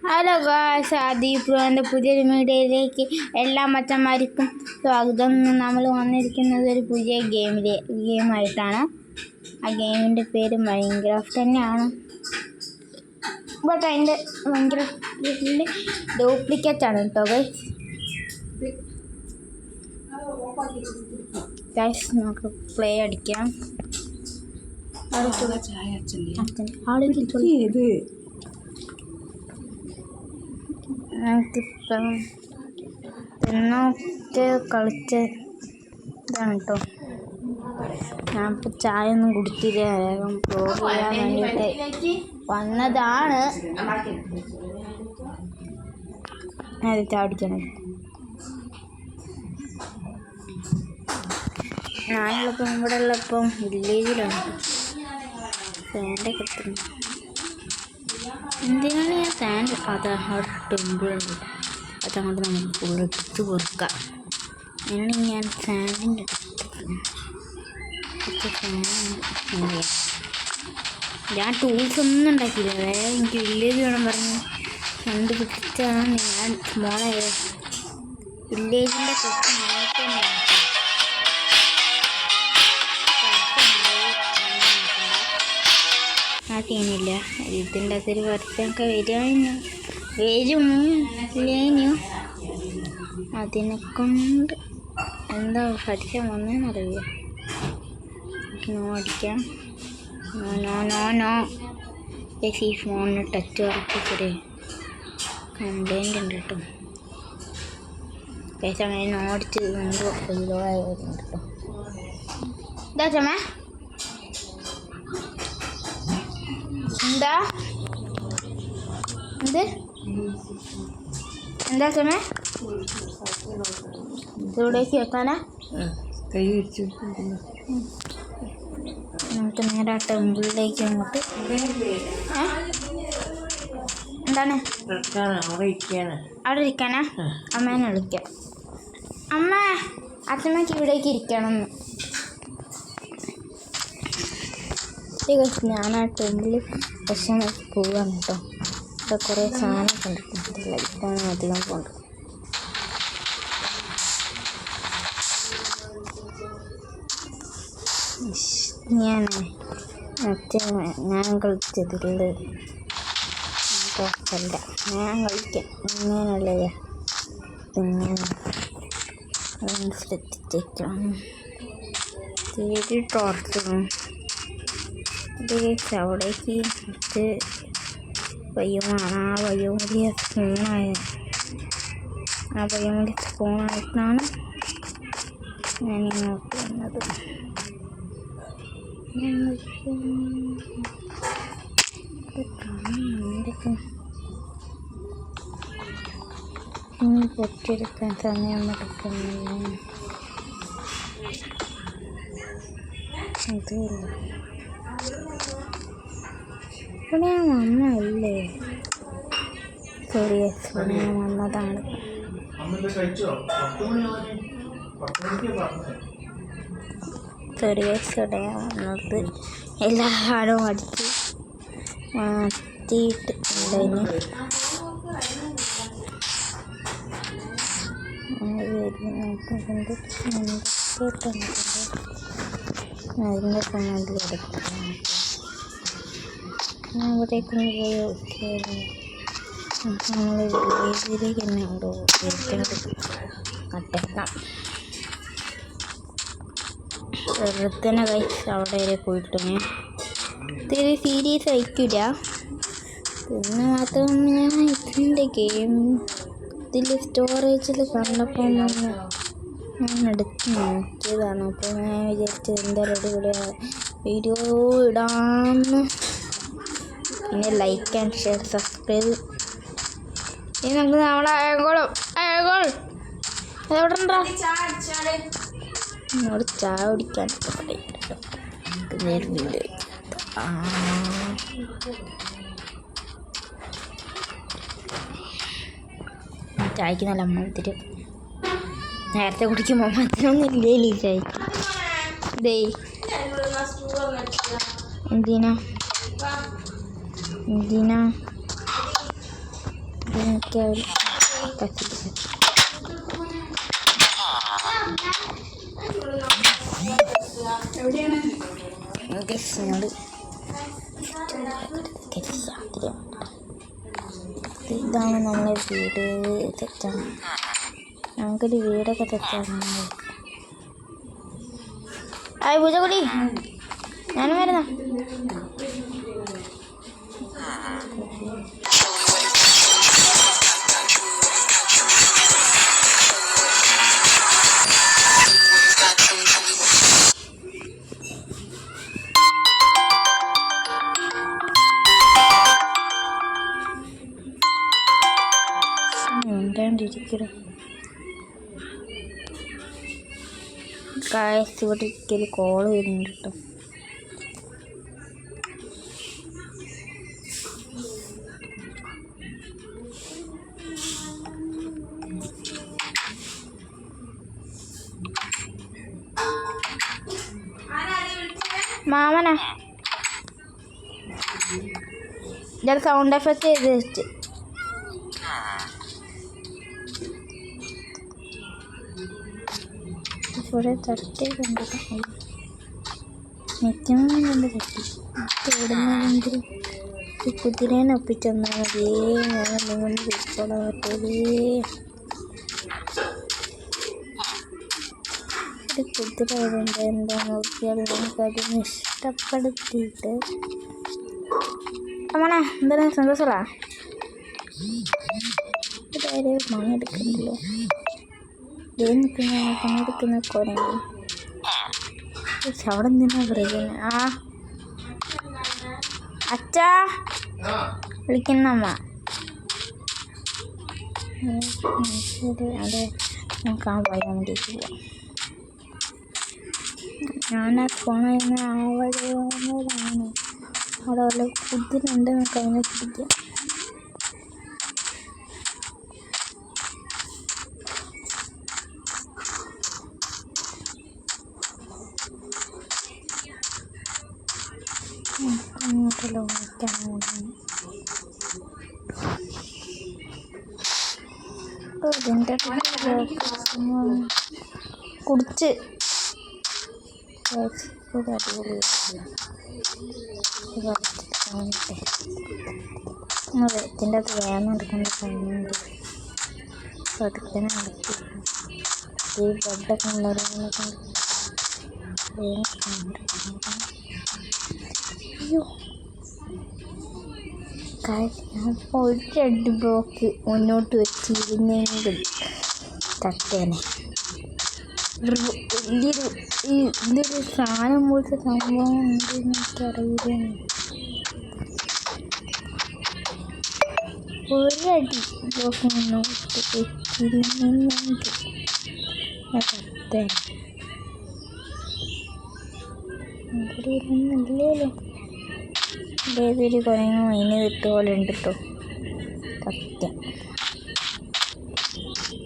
Hello guys, ആദീപ് ബ്രോൻ്റെ പുതിയൊരു വീഡിയോയിലേക്ക് എല്ലാ മച്ചന്മാർക്കും സ്വാഗതം. നമ്മൾ വന്നിരിക്കുന്നത് ഒരു പുതിയ ഗെയിമായിട്ടാണ്. ആ ഗെയിമിൻ്റെ പേര് മൈൻക്രാഫ്റ്റ് തന്നെയാണ്. ബട്ട് അതിൻ്റെ മൈൻക്രാഫ്റ്റിൻ്റെ ഡ്യൂപ്ലിക്കേറ്റ് ആണ് കേട്ടോ ഗൈസ്. നമുക്ക് പ്ലേ അടിക്കാം. നമുക്കിപ്പം കളിച്ച് ഇതാണ് കേട്ടോ. ഞാനിപ്പോൾ ചായ ഒന്നും കുടിച്ചില്ല, വേഗം വ്ലോഗ് ചെയ്യാൻ വേണ്ടിയിട്ട് വന്നതാണ്. അത് ചായ കുടിക്കണം. ഞാനുള്ളപ്പം ഇവിടെ ഉള്ളപ്പം വില്ലേജിലാണ് സാൻഡ് കിട്ടുന്നത്. എന്തിനാണ് ഞാൻ സാൻഡ്? അത് അവിടെ ടെമ്പിളുണ്ട്, അതങ്ങോട്ട് നമുക്ക് ഫുള്ളെടുത്ത് കൊടുക്കാം. എന്നെ ഞാൻ സാൻഡിൻ്റെ ഞാൻ ടൂൾസ് ഒന്നും ഉണ്ടാക്കിയില്ല. വേറെ എനിക്ക് വില്ലേജ് വേണം പറഞ്ഞ് കണ്ടുപിടിച്ചാണ് ഞാൻ മോളെ വില്ലേജിൻ്റെ തൊട്ട് മുന്നോട്ട് ചെയ്യുന്നില്ല. ഇതിൻ്റെ അകത്തൊരു വർഷമൊക്കെ വരുന്നു അതിനെ കൊണ്ട് എന്താ പരിചയം വന്നതെന്നറിയില്ല. അടിക്കാം. നോ ഈ ഫോണിന് ടച്ച് ഉറപ്പിച്ചൊരു കംപ്ലൈൻ്റ് ഉണ്ട് കേട്ടോ. പൈസ അങ്ങനെ നോടിച്ച് എന്തോ വരുന്നുണ്ട് കേട്ടോ. എന്താ ചമ്മ? എന്താ സമയം ഇവിടേക്ക് വെക്കാനാ? കൈ വെച്ചു നമുക്ക് നേരെ ആ ടെമ്പിളിലേക്ക് അങ്ങോട്ട്. എന്താണ് അവിടെ ഇരിക്കാനാ? അമ്മേനെ വിളിക്കാം. അമ്മ, അച്ഛമ്മക്ക് ഇവിടേക്ക് ഇരിക്കണമെന്ന്. ഞാൻ ആ ടെമ്പിളിൽ ഭക്ഷണമൊക്കെ പോവാണ് കേട്ടോ. ഇവിടെ കുറേ സാധനമൊക്കെ ഉണ്ട്. ലൈറ്റാണ് അധികം പോകുന്നത്. ഞാൻ കളിച്ചതിൽ കുഴപ്പമില്ല. ഞാൻ കളിക്കാം. ഇങ്ങനെയുള്ളത് ഇങ്ങനെ ശ്രദ്ധിച്ചേക്കാം. ടോർച്ചും അവിടേക്ക് ഇത് പയ്യമാണ്. ആ പയ്യൂരിയ സ്പൂണായിട്ടാണ് ഞാൻ ഇങ്ങോട്ട് വന്നത്. പൊട്ടിയെടുക്കാൻ സമയം എടുക്കുന്നില്ല. ഇതില്ല, ഇവിടെ ഞാൻ വന്നല്ലേ. സോറി, ഞാൻ വന്നതാണ്. ഇവിടെ വന്നത് എല്ലാവരും അടിച്ച് മാറ്റിയിട്ട് ഉണ്ടായിരുന്നു. അതിൻ്റെ കണ്ണാടിൽ എടുക്കാം. ഞാൻ ഇവിടേക്കൊന്ന് പോയി നോക്കിയായിരുന്നു. നമ്മൾ വില്ലേജിലേക്ക് തന്നെ അവിടെ ഇരിക്കുന്നത് കട്ടേക്കാം. വെറുതെ കഴിച്ച് അവിടെ വരെ പോയിട്ട് ഞാൻ ഇത്തിരി സീരിയസ് ആയിക്കില്ല. പിന്നെ മാത്രം ഞാൻ ഇതിൻ്റെ ഗെയിം ഇതിൽ സ്റ്റോറേജിൽ കണ്ടപ്പോൾ ഞാൻ എടുത്ത് നോക്കിയതാണ്. അപ്പോൾ ഞാൻ വിചാരിച്ചത് എന്തായാലും അടിപൊളിയാണ് വീഡിയോ ഇടാമെന്ന്. പിന്നെ ലൈക്ക് ആൻഡ് ഷെയർ, സബ്സ്ക്രൈബ്. ഇനി നമുക്ക് നമ്മളെ എവിടെ ഉണ്ടോ എന്നോട് ചായ കുടിക്കാൻ നേരുന്നുണ്ട്. ചായക്ക് നല്ല മധുര. നേരത്തെ കുടിക്കുമ്പോൾ മധുരമൊന്നും ഇല്ലേ ചായക്ക്. ഡേ എന്തിനാ എനിക്ക് അവർ പറ്റില്ല. എന്നോട് ഇതാണ് നമ്മളെ വീട്. തെറ്റാണ്, നമുക്കൊരു വീടൊക്കെ തെറ്റാണ്. ആയി പൂജക്കുട്ടി, ഞാനും വരുന്ന. ഉണ്ടാണ്ടിരിക്കണം കായസ്. ഇവിടെ ഒരിക്കലും കോള് വരുന്നുണ്ട് കേട്ടോ. മാമനാ ഞാൻ സൗണ്ട് എഫക്റ്റ് ചെയ്ത് വെച്ച്. ഇവിടെ തട്ടി കണ്ടത് നിൽക്കുന്നുണ്ട്. തട്ടി എവിടുന്നെങ്കിലും ഈ കുതിരേനെ ഒപ്പിച്ചെന്നാൽ മതിയേ. ഞാൻ എന്തെങ്കിലും വിളിച്ചോളാൻ പറ്റൂലേ. ഒരു കുതിര ഉണ്ട്, എന്താ നോക്കിയാൽ നമുക്കതിന് ഇഷ്ടപ്പെടുത്തിയിട്ട് അമ്മണേ എന്തായാലും സന്തോഷമല്ല. ഇതായാലും മണ്ണെടുക്കുന്നില്ലോ. നിൽക്കുന്ന പണിയെടുക്കുന്ന കോരങ്ങ അവിടെ നിന്നാ പറയുന്നത്. ആ അച്ഛാ വിളിക്കുന്നമ്മ. അതെ നമുക്ക് ആ വഴി വേണ്ടിയിട്ട് പോവാം. ഞാൻ ആ ഫോണിൽ ആ വഴി പോകുന്നതാണ്. അവിടെ വല്ല കുതിരുണ്ട്, നമുക്ക് അതിനെ പിടിക്കാം. അങ്ങോട്ടല്ലോ ഇതിൻ്റെ കുടിച്ച് അടിപൊളി വെള്ളത്തിൻ്റെ അത് വേഗം എടുക്കേണ്ട കഴിഞ്ഞുണ്ട്. പതുക്കെ നടത്തി ഈ ബെഡൊക്കെ ഉള്ളവരെ കൊണ്ട് അയ്യോ ഞാൻ ഒരു 2 ബ്ലോക്ക് മുന്നോട്ട് വെച്ചിരുന്നെങ്കിൽ തട്ടേനെ. വലിയൊരു ഇതൊരു സാധനം പോലത്തെ സംഭവം ഉണ്ടെന്ന് എനിക്കറിയില്ല. ഒരടി ബ്ലോക്ക് മുന്നോട്ട് വെച്ചിരുന്നെങ്കിൽ തട്ടേനെ. ഇവിടെ ഇരുന്നില്ലല്ലോ. ഏതൊരു കുരങ്ങ മൈന് കിട്ടുക പോലെ ഉണ്ട് കേട്ടോ. സത്യം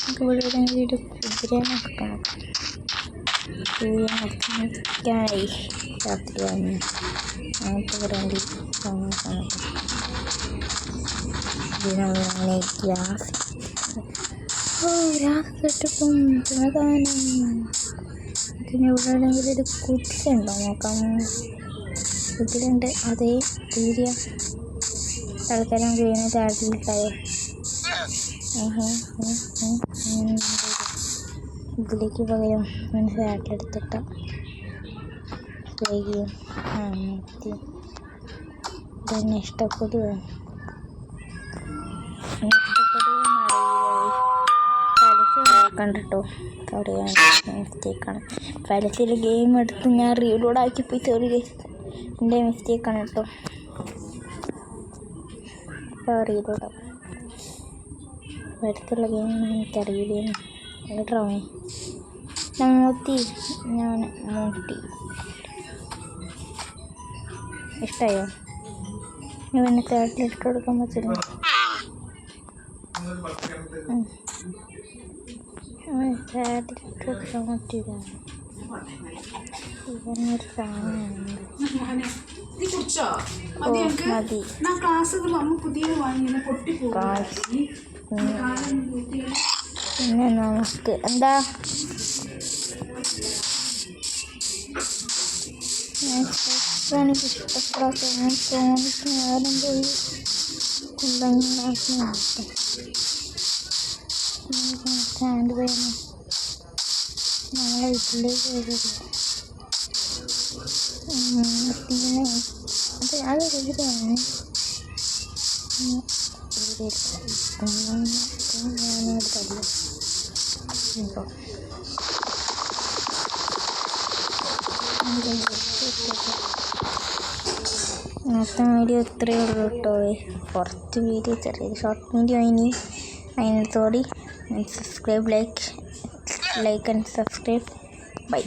നമുക്ക് ഇവിടെ എവിടെയെങ്കിലും ഒരു കുതിരേനെ കിട്ടണം. കുതിരക്കായി രാത്രി വന്ന് അങ്ങനത്തെ പറയേണ്ടി ഇതിനങ്ങനെ ഗ്യാസ് കിട്ടപ്പം സമാധാനം. ഇതിന് ഇവിടെ എവിടെയെങ്കിലും ഒരു കുതിര ഉണ്ടോ നോക്കാം. കുതിരയുണ്ട്. അതേ തീരിയ തൽക്കാലം വീണ് ചാടിയിട്ടായോ. ഇതിലേക്ക് പകരം ചാട്ടിലെടുത്തിട്ട വേഗം നിർത്തി തന്നെ ഇഷ്ടപ്പെടുക. കണ്ടിട്ടോ അറിയാൻ മിസ്റ്റേക്കാണ്. പരസ്യത്തിൽ ഗെയിം എടുത്ത് ഞാൻ റീലോഡാക്കി പോയി സോറി എൻ്റെ മിസ്റ്റേക്കാണ് കേട്ടോ. അപ്പോൾ റീലോഡാ അടുത്തുള്ള ഗെയിം എനിക്കറിയില്ലേന്ന് കേട്ടോ. ഞാൻ മൂത്തി ഇഷ്ടമായോ? ഞാൻ പിന്നെ തേട്ടിലിട്ട് കൊടുക്കാൻ പറ്റില്ല. തേട്ടിലിട്ട് കൊടുക്കാൻ പറ്റില്ല. ഇവനൊരു സാധനമുണ്ട്. നീ കുടിച്ചോ? മതി എനിക്ക്. മതി. ഞാൻ ക്ലാസ് അമ്മ പുതിയത് വാങ്ങിങ്ങനെ പൊട്ടിപ്പോകും. പിന്നെ നമുക്ക് എന്താ നമ്മളെ വീട്ടിലേക്ക് വരുന്നത് പിന്നെ അത് എഴുതാണ് ഞാനോട് തല്ല ഇന്നത്തെ വീഡിയോ ഇത്രയേ ഉള്ളൂ കേട്ടോ. കുറച്ച് വീഡിയോ ചെറിയൊരു ഷോർട്ട് വീഡിയോ ഇനി അതിനോടി subscribe like and subscribe by.